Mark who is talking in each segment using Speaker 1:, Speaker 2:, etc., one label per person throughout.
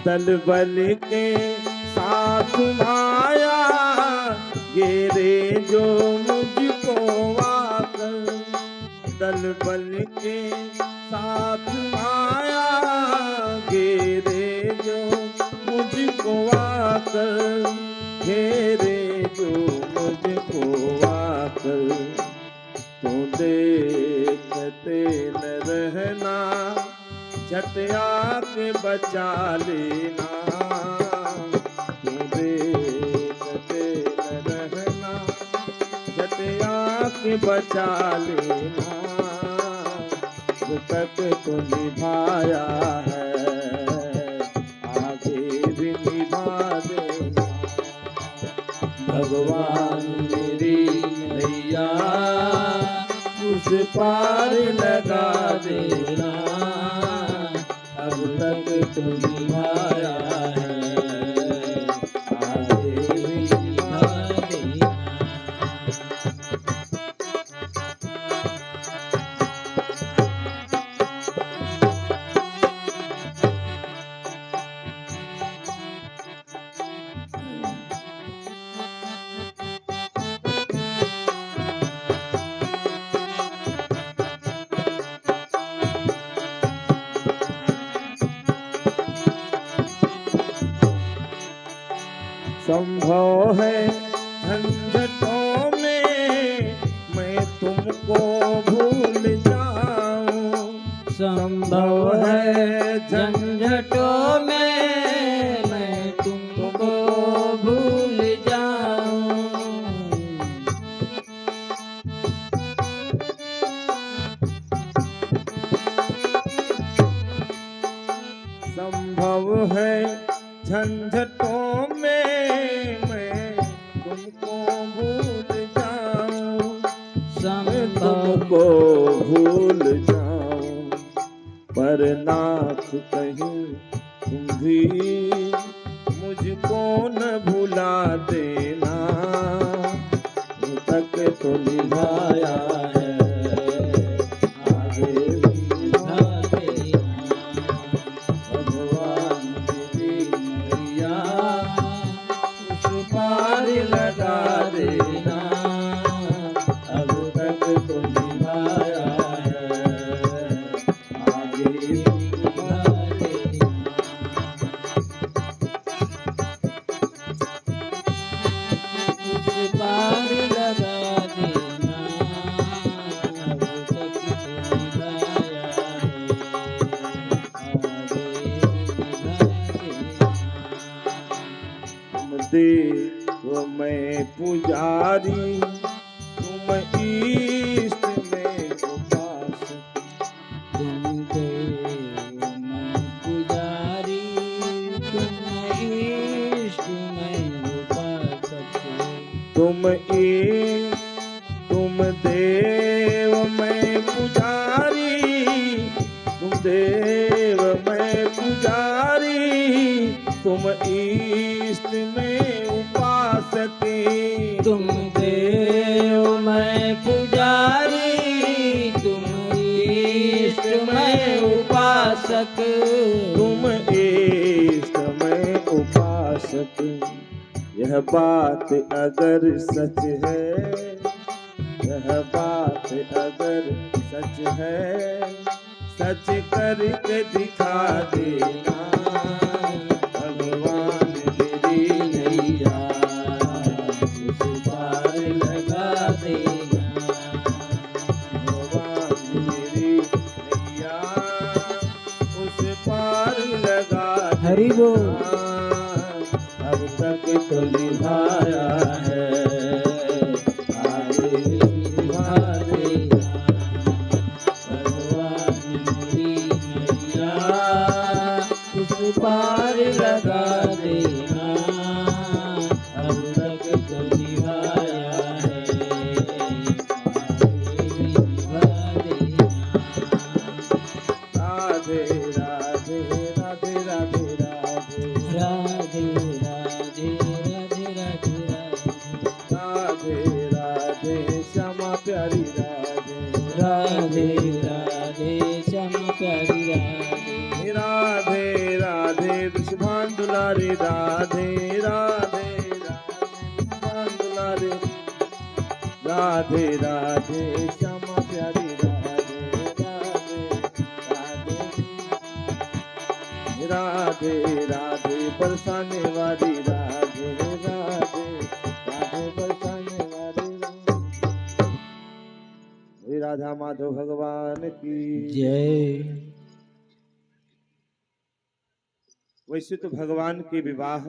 Speaker 1: दल बल के साथ माया घेरे जो मुझको आकर, दल बल के साथ माया घेरे जो मुझको आकर, घेरे जो मुझको आकर। तो देखते न रहना, झट आके बचा लेना। तू देखते न रहना, झट आके बचा लेना। जो तक तो निभाया है, आगे भी निभा देना। भगवान मेरी नैया उस पार लगा देना। अब तक तो निभाया है, आगे भी निभा देना। संभव है झंझटों में मैं तुमको भूल जाऊं,
Speaker 2: संभव है झंझटों में मैं तुमको भूल जाऊं।
Speaker 1: संभव है झंझटों में मैं तुमको भूल जाऊं, मैं तुमको भूल जाऊं। पर नाथ कहीं तुम भी मुझको न भुला देना। तक तो निभाया है, आगे भी निभा देना। भगवान मेरी नैया उस पार लगा देना। अब तक तो निभाया है, आगे भी निभा देना।
Speaker 2: उस पार लगा देना। अब तक तो निभाया है, आगे निभा देना।
Speaker 1: तुम देव मैं पुजारी, तुम इष्ट में उपासक।
Speaker 2: तुम देव मैं पुजारी, तुम इष्ट मैं उपासक।
Speaker 1: तुम देव मैं पुजारी, तुम देव मैं पुजारी, तुम इष्ट में उपासक।
Speaker 2: तुम देव मैं पुजारी, तुम इष्ट मैं उपासक।
Speaker 1: तुम इष्ट में उपासक। यह बात अगर सच है, यह बात अगर सच है, सच करके दिखा देना। भगवान मेरी नैया उस पार लगा देना। भगवान मेरी नैया उस पार लगा देना।
Speaker 2: हरि बोल।
Speaker 1: अब तक तो निभाया है, आगे भी निभा देना। भगवान मेरी नैया उस पार लगा देना। अब तक तो निभाया है, आगे भी निभा देना। राधे राधे राधे राधे राधे
Speaker 2: राधे राधे राधे राधे
Speaker 1: राधे राधे श्यामा प्यारी राधे।
Speaker 2: राधे राधे श्यामा प्यारी राधे।
Speaker 1: राधे राधे वृषभानुसुते राधे राधे राधे राधे श्यामा प्यारी राधे राधे राधे राधे बरसाने वाली राधे राधे राधे बरसाने वाली राधे। राधा माधव भगवान की
Speaker 2: जय।
Speaker 1: वैसे तो भगवान के विवाह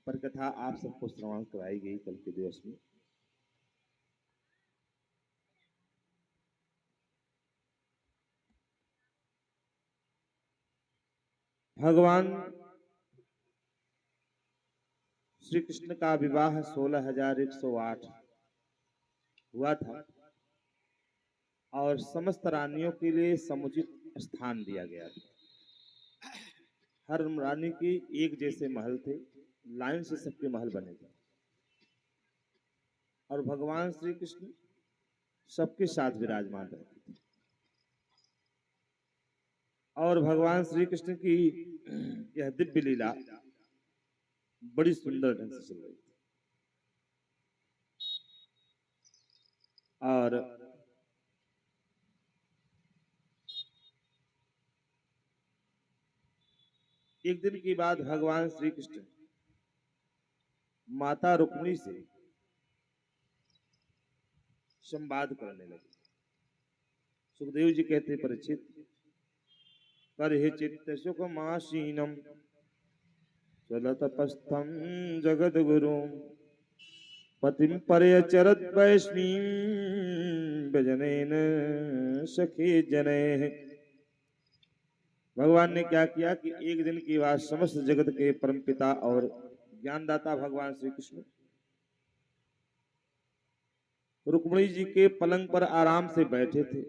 Speaker 1: पर कथा आप सबको श्रवण कराई गई कल के दिवस में। भगवान श्री कृष्ण का विवाह 16,108 हुआ था और समस्त रानियों के लिए समुचित स्थान दिया गया था। हर रानी के एक जैसे महल थे, लाइन से सबके महल बने थे और भगवान श्री कृष्ण सबके साथ विराजमान रहते थे। और भगवान श्री कृष्ण की यह दिव्य लीला बड़ी सुंदर ढंग से चल रही थी। और एक दिन की बात, भगवान श्री कृष्ण माता रुक्मिणी से संवाद करने लगे। सुखदेव जी कहते, परीक्षित करहि चित्त सुखमासीनम चलतपस्थम जगद्गुरुं पतिं पर्यचरत् वैष्णीं भजनेन सखे जनैः। भगवान ने क्या किया कि एक दिन की बात, समस्त जगत के परमपिता और ज्ञानदाता भगवान श्री कृष्ण रुक्मिणी जी के पलंग पर आराम से बैठे थे।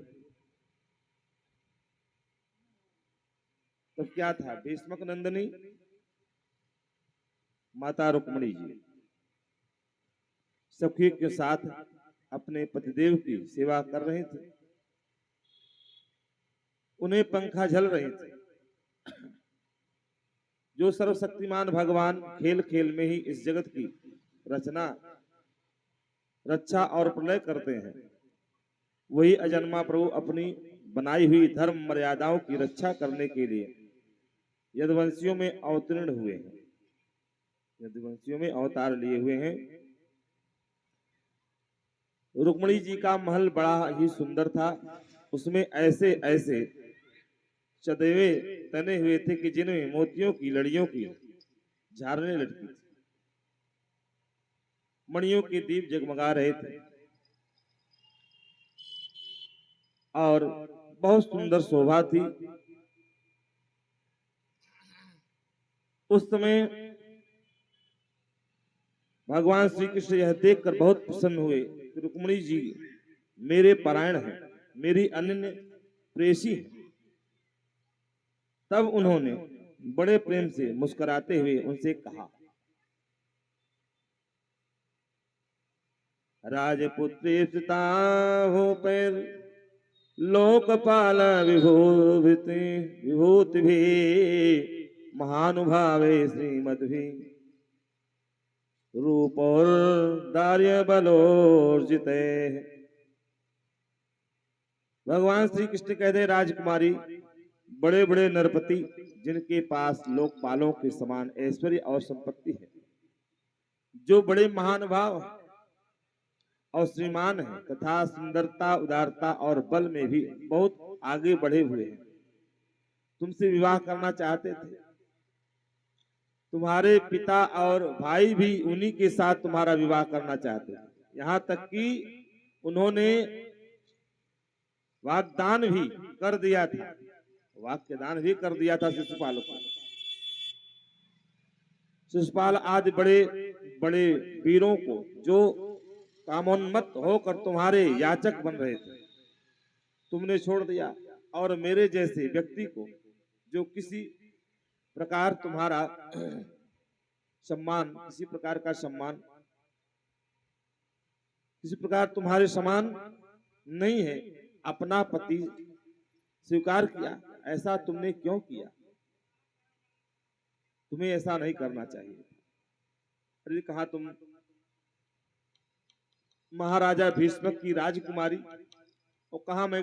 Speaker 1: तो क्या था, भीष्मक नंदिनी माता रुक्मिणी जी सखी के साथ अपने पतिदेव की सेवा कर रहे थे। उन्हें पंखा झल रहे थे। जो सर्वशक्तिमान भगवान खेल खेल में ही इस जगत की रचना, रक्षा और प्रलय करते हैं, वही अजन्मा प्रभु अपनी बनाई हुई धर्म मर्यादाओं की रक्षा करने के लिए यदुवंशियों में अवतीर्ण हुए हैं, यदुवंशियों में अवतार लिए हुए हैं। रुक्मिणी जी का महल बड़ा ही सुंदर था। उसमें ऐसे ऐसे चदेवे तने हुए थे कि जिनमें मोतियों की लड़ियों की झालरें लटकी थी। मणियों के दीप जगमगा रहे थे और बहुत सुंदर शोभा थी। उस समय भगवान श्री कृष्ण यह देखकर बहुत प्रसन्न हुए कि रुक्मिणी जी मेरे परायण हैं, मेरी अनन्य प्रेयसी हैं। तब उन्होंने बड़े प्रेम से मुस्कुराते हुए उनसे कहा, राजपुत्री सीता हो पैर लोकपाल विभूति विभूति भी महानुभावे श्रीमद्भि रूप और दार्य बलोर्जिते। भगवान श्री कृष्ण कहते, राजकुमारी बड़े बड़े नरपति जिनके पास लोकपालों के समान ऐश्वर्य और संपत्ति है, जो बड़े महानुभाव और श्रीमान हैं तथा सुंदरता, उदारता और बल में भी बहुत आगे बढ़े हुए हैं, तुमसे विवाह करना चाहते थे। तुम्हारे पिता और भाई भी उन्हीं के साथ तुम्हारा विवाह करना चाहते थे। यहाँ तक कि उन्होंने वाग्दान भी कर दिया था, वाक्यदान भी कर दिया था शिशुपाल को। शिशुपाल आदि बड़े बड़े वीरों को जो कामोन्मत्त होकर तुम्हारे याचक बन रहे थे, तुमने छोड़ दिया। और मेरे जैसे व्यक्ति को जो किसी प्रकार तुम्हारा सम्मान, किसी प्रकार का सम्मान, किसी प्रकार तुम्हारे समान नहीं है, अपना पति स्वीकार किया। ऐसा तुमने क्यों किया? तुम्हें ऐसा नहीं करना चाहिए। अरे कहा तुम महाराजा भीष्म की राजकुमारी, और कहा मैं